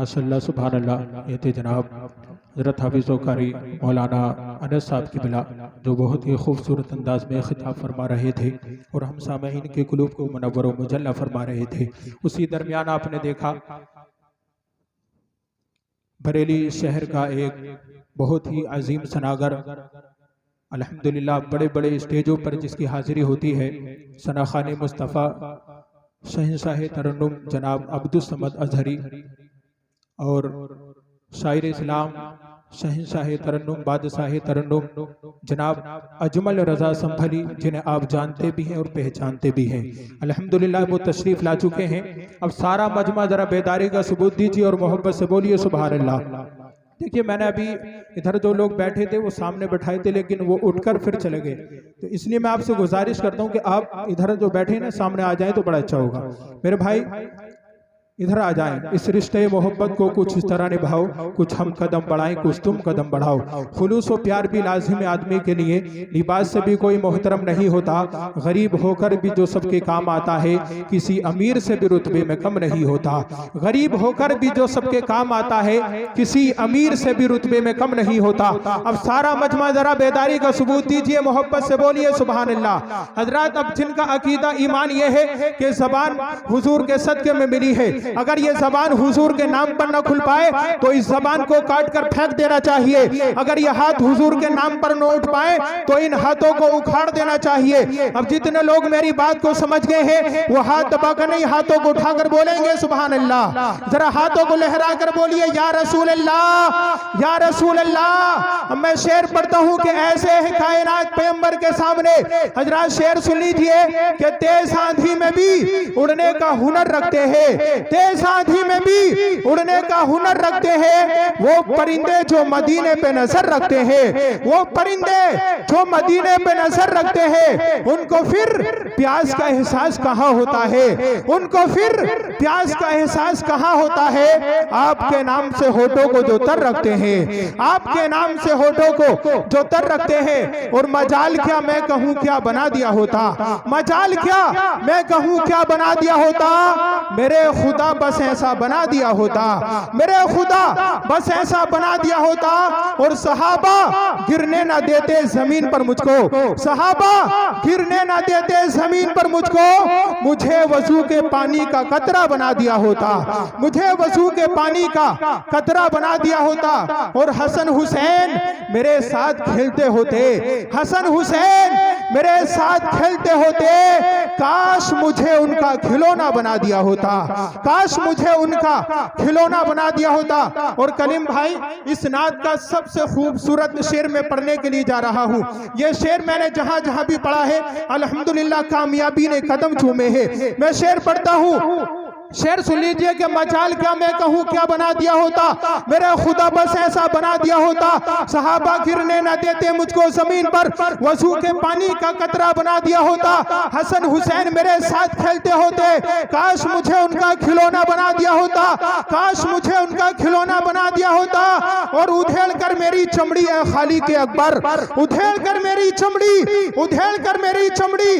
माशाअल्लाह सुभान अल्लाह। ये थे जनाब हज़रत हाफिज़ कारी मौलाना अनस साहब की बिला, जो बहुत ही खूबसूरत अंदाज में खिताब फरमा रहे थे और हम सामईन के कुलूब को मुनव्वर व मुजल्ला फरमा रहे थे। उसी दरमियान आपने देखा बरेली शहर का एक बहुत ही अजीम सनागर, अल्हम्दुलिल्लाह बड़े बड़े स्टेजों पर जिसकी हाजिरी होती है, सनाखाने मुस्तफ़ा शहंशाह तरन्नुम जनाब अब्दुल समद अजहरी और शायर इस्लाम शहंशाह तरन्नुम बादशाह तरन्नुम जनाब अजमल रज़ा संभली, जिन्हें आप जानते भी हैं और पहचानते भी हैं। अल्हम्दुलिल्लाह वो तशरीफ़ ला चुके हैं। अब सारा मजमा ज़रा बेदारी का सबूत दीजिए और मोहब्बत से बोलिए सुभान अल्लाह। देखिए, मैंने अभी इधर जो लोग बैठे थे वो सामने बैठाए थे, लेकिन वो उठकर फिर चले गए, तो इसलिए मैं आपसे गुजारिश करता हूँ कि आप इधर जो बैठे हैं ना सामने आ जाएं तो बड़ा अच्छा होगा। मेरे भाई इधर आ जाएं, इस रिश्ते मोहब्बत को कुछ इस तरह निभाओ, कुछ हम कदम बढ़ाएं, कुछ तुम कदम बढ़ाओ। खुलूस व प्यार भी लाजिम है आदमी के लिए, लिबास से भी कोई मोहतरम नहीं होता, गरीब होकर भी जो सबके काम आता है, किसी अमीर से भी रुतबे में कम नहीं होता। गरीब होकर भी जो सबके काम आता है, किसी अमीर से भी रुतबे में कम नहीं होता। अब सारा मजमा जरा बेदारी का सबूत दीजिए, मोहब्बत से बोलिए सुभान अल्लाह। हजरात, अब जिनका अकीदा ईमान यह है कि जबान हुजूर के सदके में मिली है, अगर ये जबान हुजूर के नाम पर न खुल पाए तो इस जबान को काट कर फेंक देना चाहिए। अगर ये हाथ हुजूर के नाम पर न उठ पाए तो इन हाथों को उखाड़ देना चाहिए। अब जितने लोग मेरी बात को समझ गए हैं वो हाथ दबाकर नहीं, हाथों को उठाकर बोलेंगे सुभान अल्लाह। जरा हाथों को लहरा कर बोलिए या रसूल अल्लाह, या रसूल अल्लाह। मैं शेर पढ़ता हूं कि ऐसे है कायनात पैगंबर के सामने। हजरात शेर सुन लीजिए कि तेज आंधी में भी उड़ने का हुनर रखते हैं, तेज आंधी में भी उड़ने का हुनर रखते हैं वो परिंदे जो मदीने पे नजर रखते हैं, वो परिंदे जो मदीने पे नजर रखते हैं, उनको फिर प्यास का एहसास कहां होता है, उनको फिर प्यास का एहसास कहां होता है। आपके नाम से होठों को जो तर रखते हैं, आपके नाम से होठों को जो तर रखते हैं, और मजाल क्या मैं कहूं क्या बना दिया होता, मजाल क्या मैं कहूं क्या बना दिया होता। मेरे खुदा बस ऐसा बना दिया होता, मेरे खुदा बस ऐसा बना दिया होता। और सहाबा गिरने ना देते जमीन पर मुझको, सहाबा गिरने ना देते जमीन पर मुझको। मुझे वजू के पानी का कतरा बना दिया होता, मुझे वजू के पानी का कतरा बना दिया होता। और हसन हुसैन मेरे साथ खेलते होते, हसन हुसैन मेरे साथ खेलते होते। काश मुझे उनका खिलौना बना दिया होता, काश मुझे उनका खिलौना बना दिया होता। और कलीम भाई, इस नात का सबसे खूबसूरत शेर में पढ़ने के लिए जा रहा हूँ। ये शेर मैंने जहां जहां भी पढ़ा है अल्हम्दुलिल्लाह कामयाबी ने कदम चूमे हैं। मैं शेर पढ़ता हूँ, शेर सुन लीजिए कि मजाल क्या मैं कहूं क्या बना दिया होता। मेरा खुदा बस ऐसा बना दिया होता। सहाबा गिरने न देते मुझको जमीन पर, वजू के पानी का कतरा बना दिया होता। हसन हुसैन मेरे साथ खेलते होते, काश मुझे उनका खिलौना बना दिया होता, काश मुझे उनका खिलौना बना दिया होता। और उधेड़ कर मेरी चमड़ी है खाली के अकबर, उधेड़ कर मेरी चमड़ी, उधेड़ कर मेरी चमड़ी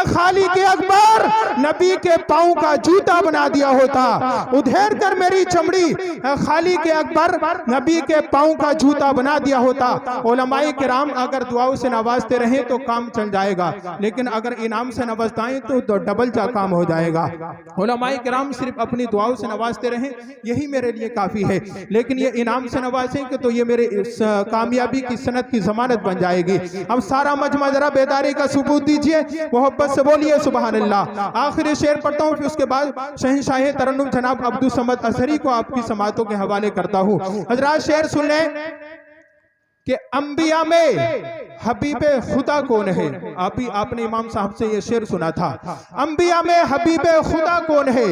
खाली के अकबर। नबी के पांव का जूता बना दिया होता, उधेड़ कर मेरी चमड़ी खाली के अकबर। नबी के पांव का जूता बना दिया होता। उलमाए किराम अगर दुआओं से नवाजते रहें तो काम चल जाएगा, लेकिन अगर इनाम से नवाजताएं तो डबल जा काम हो जाएगा। उलमाए किराम सिर्फ अपनी दुआओं से नवाजते रहें, यही मेरे लिए काफी है। लेकिन ये इनाम से नवाजेंगे तो ये मेरे कामयाबी की सनद की जमानत बन जाएगी। अब सारा मजमा जरा बेदारी का सबूत दीजिए, मोहब्बत से बोलिए सुभान अल्लाह। आखिरी शेर पढ़ता हूँ, फिर उसके बाद शहंशाह तरन्नुम जनाब अब्दुल समद अजहरी को आपकी समातों के हवाले करता हूँ। हजरात शेर सुन लें कि अंबिया में हबीबे खुदा कौन है। आपने इमाम साहब से ये शेर सुना था, अंबिया में हबीबे खुदा कौन है,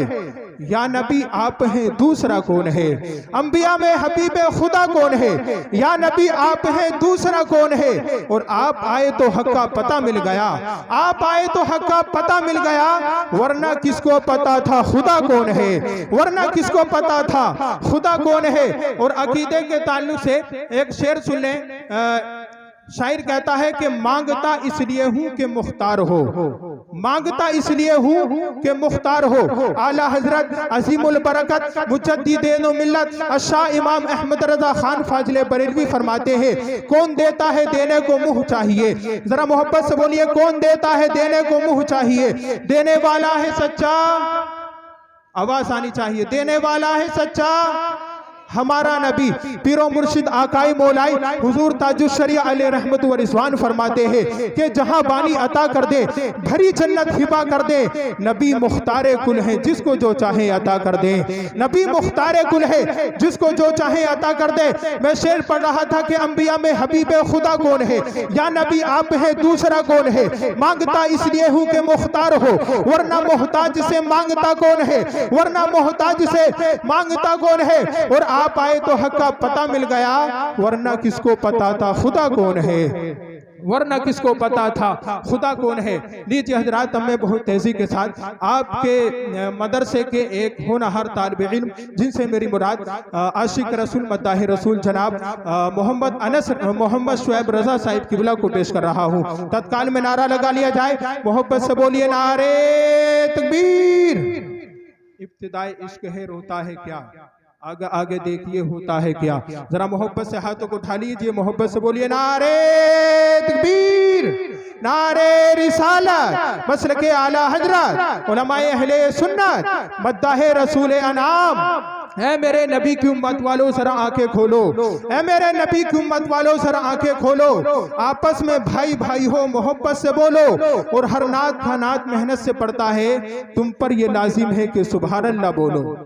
या नबी आप हैं दूसरा कौन है। अंबिया में हबीबे खुदा कौन है, या नबी आप हैं दूसरा कौन है। और आप आए तो हक का पता मिल गया, आप आए तो हक का पता मिल गया। वरना किसको पता था खुदा कौन है, वरना किसको पता था खुदा कौन है। और अकीदे के ताल्लुक से एक शेर सुन लें, शायर कहता है कि मांगता इसलिए हूं कि मुख्तार हो, मांगता इसलिए हूं कि मुख्तार हो। आला हजरत अजीमुल बरकत मुजद्दिद मिल्लत शाह इमाम अहमद रजा खान फाजिले बरेलवी फरमाते हैं, कौन देता है देने को मुंह चाहिए। जरा मोहब्बत से बोलिए, कौन देता है देने को मुंह चाहिए। देने वाला है सच्चा, आवाज आनी चाहिए, देने वाला है सच्चा हमारा नबी पीरो मुर्शिद आकाई मौलाई हुजूर ताजुश शरिया अलैहि रहमत व रिजवान फरमाते हैं कि जहां बानी अता कर दे, भरी जन्नत हिबा कर दे। नबी मुख्तारे कुल है, जिसको जो चाहे अता कर दे। नबी मुख्तारे कुल है, जिसको जो चाहे अता कर दे। मैं शेर पढ़ रहा था कि अंबिया में हबीबे खुदा कौन है, या नबी आप है दूसरा कौन है। मांगता इसलिए हूं कि मुख्तार हो, वरना मोहताज से मांगता कौन है, वरना मोहताज से मांगता कौन है। और आप आए तो हक का पता मिल गया, वरना किसको पता था खुदा कौन है, वरना किसको पता था खुदा कौन है। लीजिए हजरात, मैं बहुत तेजी के साथ आपके मदरसे के एक होनहार तालिब इल्म, जिनसे मेरी मुराद आशिक रसूल मद्दाह रसूल जनाब मोहम्मद अनस मोहम्मद शुएब रजा साहिब किबला को पेश कर रहा हूँ। तत्काल में नारा लगा लिया जाए, मोहब्बत से बोलिए नारे तकबीर। इब्तिदाए इश्क है रोता है क्या, आगे आगे देखिए होता है क्या। जरा मोहब्बत से हाथों को उठा लीजिए, मोहब्बत से बोलिए नारे तकबीर, नारे रिसालत, मसलके आला हजरत, उलमाए अहले सुन्नत, मद्दाह रसूल अनाम। ऐ मेरे नबी की उम्मत वालों जरा आंखें खोलो, ऐ मेरे नबी की उम्मत वालों जरा आंखें खोलो। आपस में भाई भाई हो, मोहब्बत से बोलो। और हर नात का नात मेहनत से पड़ता है, तुम पर ये लाजिम है कि सुभान अल्लाह बोलो।